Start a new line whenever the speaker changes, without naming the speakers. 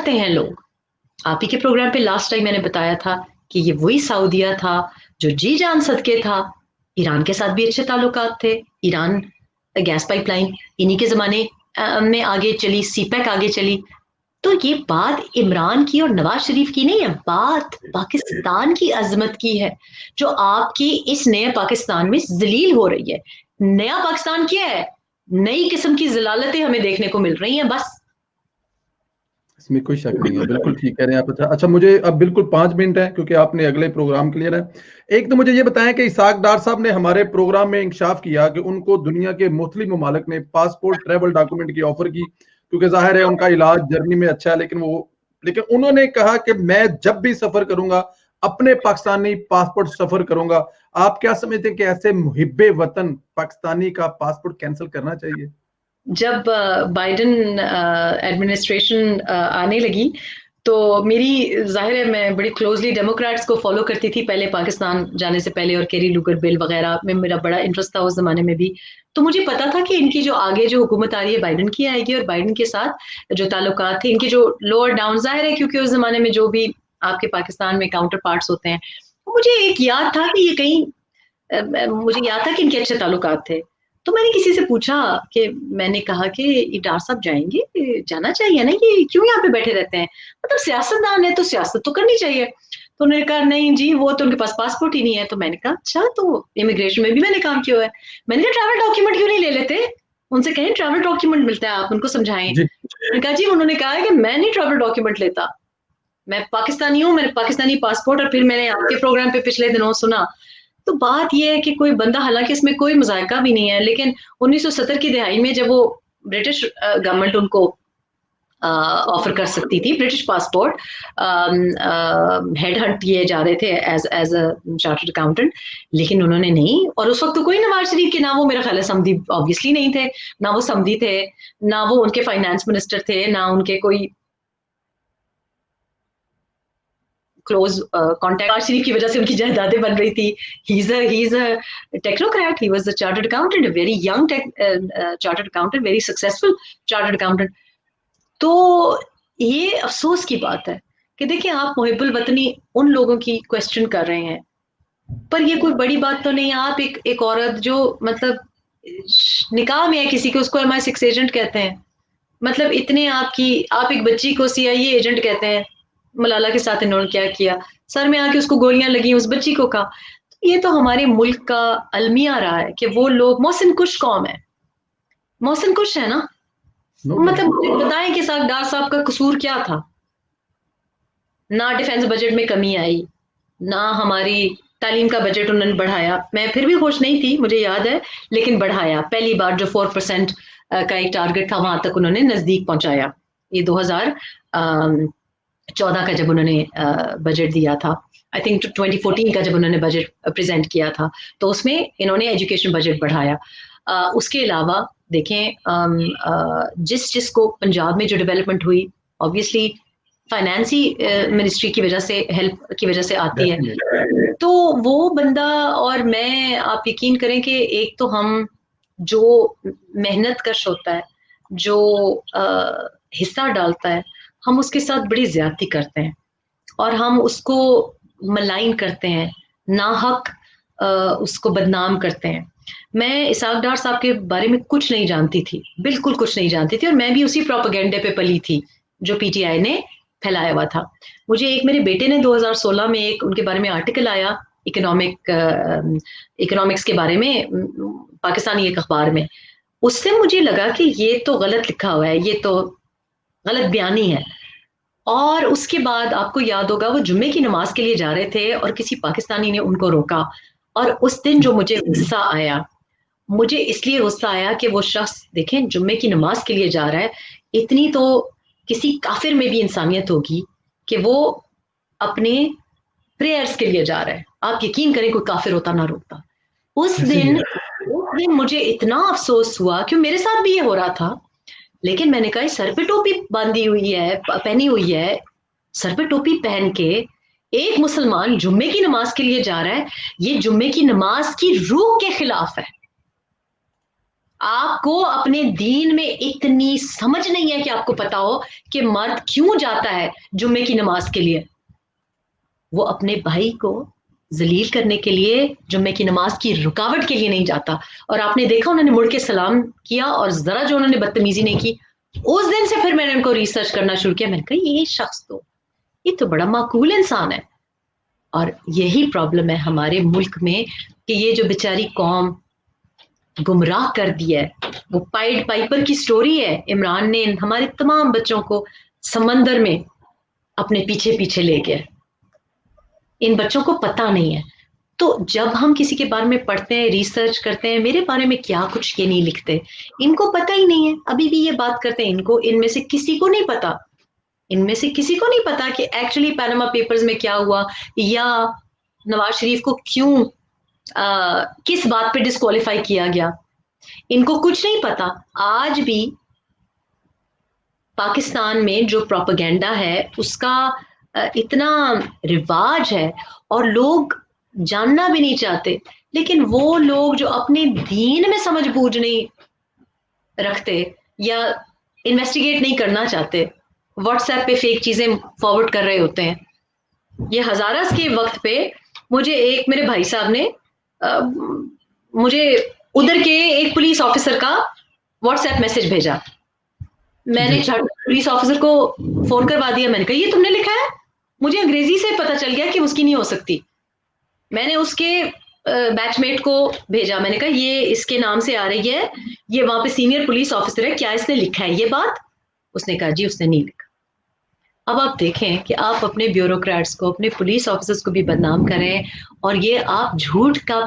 کرتے ہیں لوگ. آپ ہی کے پروگرام پہ لاسٹ ٹائم میں نے بتایا تھا کہ یہ وہی سعودیہ تھا جو جی جان صدقے تھا. ایران کے ساتھ بھی اچھے تعلقات تھے. ایران گیس پائپ لائن انہی کے زمانے میں آگے چلی, سی پیک آگے چلی. تو یہ بات عمران کی اور نواز شریف کی نہیں ہے, بات پاکستان کی عظمت کی ہے جو آپ کی اس نئے پاکستان میں ذلیل ہو رہی ہے. نیا پاکستان کیا ہے؟ نئی قسم کی ذلالتیں ہمیں دیکھنے کو مل رہی ہیں بس.
اس میں کوئی شک نہیں ہے, بالکل ٹھیک کہہ رہے ہیں آپ. اچھا مجھے اب بالکل 5 منٹ ہے کیونکہ آپ نے اگلے پروگرام کلیئر ہے. ایک تو مجھے یہ بتائیں کہ اسحاق ڈار صاحب نے ہمارے پروگرام میں انکشاف کیا کہ ان کو دنیا کے مختلف ممالک نے پاسپورٹ ٹریول ڈاکومنٹ کی آفر کی کیونکہ ظاہر ہے ان کا علاج جرمنی میں اچھا ہے, لیکن انہوں نے کہا کہ میں جب بھی سفر کروں گا اپنے پاکستانی پاسپورٹ سفر کروں گا. آپ کیا سمجھتے ہیں کہ ایسے محب وطن پاکستانی کا پاسپورٹ کینسل کرنا چاہیے؟
جب بائیڈن ایڈمنسٹریشن آنے لگی تو میری ظاہر ہے میں بڑی کلوزلی ڈیموکریٹس کو فالو کرتی تھی پہلے پاکستان جانے سے پہلے, اور کیری لوگر بل وغیرہ میں میرا بڑا انٹرسٹ تھا اس زمانے میں بھی. تو مجھے پتا تھا کہ ان کی جو آگے جو حکومت آ رہی ہے بائیڈن کی آئے گی, اور بائیڈن کے ساتھ جو تعلقات تھے ان کے جو لوور ڈاؤن, ظاہر ہے کیونکہ اس زمانے میں جو بھی آپ کے پاکستان میں کاؤنٹر پارٹس ہوتے ہیں, مجھے ایک یاد تھا کہ یہ کہیں, مجھے یاد تھا کہ ان کے اچھے تعلقات تھے. تو میں نے کسی سے پوچھا کہ میں نے کہا کہ یہ ڈار صاحب جائیں گے, جانا چاہیے نا, یہ کیوں یہاں پہ بیٹھے رہتے ہیں, مطلب سیاستدان ہے تو سیاست تو کرنی چاہیے. تو انہوں نے کہا نہیں جی وہ تو ان کے پاس پاسپورٹ ہی نہیں ہے. تو میں نے کہا اچھا, تو امیگریشن میں بھی میں نے کام کیا ہے. میں نے کہا ٹریول ڈاکیومنٹ کیوں نہیں لے لیتے, ان سے کہیں ٹریول ڈاکیومنٹ ملتا ہے آپ ان کو سمجھائیں.
جی
میں نے کہا جی, انہوں نے کہا ہے کہ میں نہیں ٹریول ڈاکیومنٹ لیتا, میں پاکستانی ہوں, میں نے پاکستانی پاسپورٹ. اور پھر میں نے آپ کے پروگرام پہ پچھلے دنوں سنا تو بات یہ ہے کہ کوئی بندہ, حالانکہ اس میں کوئی مذائقہ بھی نہیں ہے, لیکن 1970 کی دہائی میں جب وہ برٹش گورنمنٹ ان کو آفر کر سکتی تھی برٹش پاسپورٹ, ہیڈ ہنٹ کیے جا رہے تھے ایز اے چارٹرڈ اکاؤنٹنٹ, لیکن انہوں نے نہیں. اور اس وقت تو کوئی نواز شریف کے, نہ وہ میرا خیال ہے سمدھی آبویسلی نہیں تھے, نہ وہ سمدھی تھے, نہ وہ ان کے فائنانس منسٹر تھے, نہ ان کے کوئی کلوز کانٹیکٹ. نواز شریف کی وجہ سے ان کی جائیدادیں بن رہی تھی. He is a technocrat, he was a chartered accountant, a very young chartered accountant, very successful chartered accountant. تو یہ افسوس کی بات ہے کہ دیکھیں آپ محب الوطنی ان لوگوں کی کوشچن کر رہے ہیں, پر یہ کوئی بڑی بات تو نہیں. آپ ایک عورت جو مطلب نکاح میں ہے کسی کو, اس کو MI6 ایجنٹ کہتے ہیں, مطلب اتنے آپ ایک بچی کو CIA ایجنٹ کہتے ہیں. ملالہ کے ساتھ انہوں نے کیا سر میں آ کے اس کو گولیاں لگی, اس بچی کو کہا. یہ تو ہمارے ملک کا المیہ رہا ہے کہ وہ لوگ محسن کش قوم ہے, محسن کش ہے نا. مطلب بتائیں کہ اسحاق ڈار صاحب کا قصور کیا تھا؟ نہ ڈیفنس بجٹ میں کمی آئی, نہ ہماری تعلیم کا بجٹ انہوں نے بڑھایا. میں پھر بھی خوش نہیں تھی, مجھے یاد ہے, لیکن بڑھایا. پہلی بار جو 4% کا ایک ٹارگٹ تھا وہاں تک انہوں نے نزدیک پہنچایا. یہ 2014 کا جب انہوں نے بجٹ دیا تھا, آئی تھنک 2014 کا جب انہوں نے بجٹ پریزنٹ کیا تھا, تو اس میں انہوں نے ایجوکیشن بجٹ بڑھایا. اس کے علاوہ دیکھیں جس کو پنجاب میں جو ڈیولپمنٹ ہوئی, آبویسلی فائنانسی منسٹری کی وجہ سے, ہیلپ کی وجہ سے آتی ہے. تو وہ بندہ اور میں, آپ یقین کریں کہ ایک تو ہم جو محنت کش ہوتا ہے, جو حصہ ڈالتا ہے, ہم اس کے ساتھ بڑی زیادتی کرتے ہیں اور ہم اس کو ملائن کرتے ہیں, ناحق اس کو بدنام کرتے ہیں. میں اسحاق ڈار صاحب کے بارے میں کچھ نہیں جانتی تھی, بالکل کچھ نہیں جانتی تھی, اور میں بھی اسی پروپیگنڈے پہ پلی تھی جو PTI نے پھیلایا ہوا تھا. مجھے ایک میرے بیٹے نے 2016 میں ایک ان کے بارے میں آرٹیکل آیا اکنامکس کے بارے میں پاکستانی ایک اخبار میں, اس سے مجھے لگا کہ یہ تو غلط لکھا ہوا ہے, یہ تو غلط بیانی ہے. اور اس کے بعد آپ کو یاد ہوگا وہ جمعے کی نماز کے لیے جا رہے تھے اور کسی پاکستانی نے ان کو روکا, اور اس دن جو مجھے غصہ آیا, مجھے اس لیے غصہ آیا کہ وہ شخص دیکھیں جمعے کی نماز کے لیے جا رہا ہے, اتنی تو کسی کافر میں بھی انسانیت ہوگی کہ وہ اپنے پریئرز کے لیے جا رہا ہے. آپ یقین کریں کوئی کافر ہوتا نہ روکتا. اس دن مجھے اتنا افسوس ہوا کہ میرے ساتھ بھی یہ ہو رہا تھا, لیکن میں نے کہا سر پہ ٹوپی باندھی ہوئی ہے, پہنی ہوئی ہے, سر پہ ٹوپی پہن کے ایک مسلمان جمعے کی نماز کے لیے جا رہا ہے, یہ جمعے کی نماز کی روح کے خلاف ہے. آپ کو اپنے دین میں اتنی سمجھ نہیں ہے کہ آپ کو پتا ہو کہ مرد کیوں جاتا ہے جمعے کی نماز کے لیے. وہ اپنے بھائی کو ذلیل کرنے کے لیے جمعے کی نماز کی رکاوٹ کے لیے نہیں جاتا. اور آپ نے دیکھا انہوں نے مڑ کے سلام کیا اور ذرا جو انہوں نے بدتمیزی نہیں کی. اس دن سے پھر میں نے ان کو ریسرچ کرنا شروع کیا. میں نے کہا یہ شخص تو یہ تو بڑا معقول انسان ہے. اور یہی پرابلم ہے ہمارے ملک میں کہ یہ جو بیچاری قوم گمراہ کر دیا ہے. وہ پائڈ پائپر کی سٹوری ہے. عمران نے ہمارے تمام بچوں کو سمندر میں اپنے پیچھے پیچھے لے گیا. ان بچوں کو پتہ نہیں ہے. تو جب ہم کسی کے بارے میں پڑھتے ہیں ریسرچ کرتے ہیں میرے بارے میں کیا کچھ یہ نہیں لکھتے. ان کو پتہ ہی نہیں ہے. ابھی بھی یہ بات کرتے ہیں ان میں سے کسی کو نہیں پتا. ان میں سے کسی کو نہیں پتا کہ ایکچولی پیناما پیپرز میں کیا ہوا یا نواز شریف کو کیوں کس بات پہ ڈسکوالیفائی کیا گیا. ان کو کچھ نہیں پتا. آج بھی پاکستان میں جو پروپیگنڈا ہے اس کا اتنا رواج ہے اور لوگ جاننا بھی نہیں چاہتے. لیکن وہ لوگ جو اپنے دین میں سمجھ بوجھ نہیں رکھتے یا انویسٹیگیٹ نہیں کرنا چاہتے واٹس ایپ پہ فیک چیزیں فارورڈ کر رہے ہوتے ہیں. یہ ہزارہ کے وقت پہ مجھے ایک میرے بھائی صاحب نے مجھے ادھر کے ایک پولیس آفیسر کا واٹس ایپ میسج بھیجا. میں نے پولیس آفیسر کو فون کروا دیا. میں نے کہا یہ تم نے لکھا ہے. مجھے انگریزی سے پتا چل گیا کہ اس کی نہیں ہو سکتی. میں نے اس کے بیچ میٹ کو بھیجا. میں نے کہا یہ اس کے نام سے آ رہی ہے, یہ وہاں پہ سینئر پولیس آفیسر ہے, کیا اس نے لکھا ہے یہ بات؟ اس نے کہا جی اس نے نہیں لکھا. اب آپ دیکھیں کہ آپ اپنے بیوروکریٹس کو اپنے پولیس آفیسرز کو بھی بدنام کریں اور یہ آپ جھوٹ کا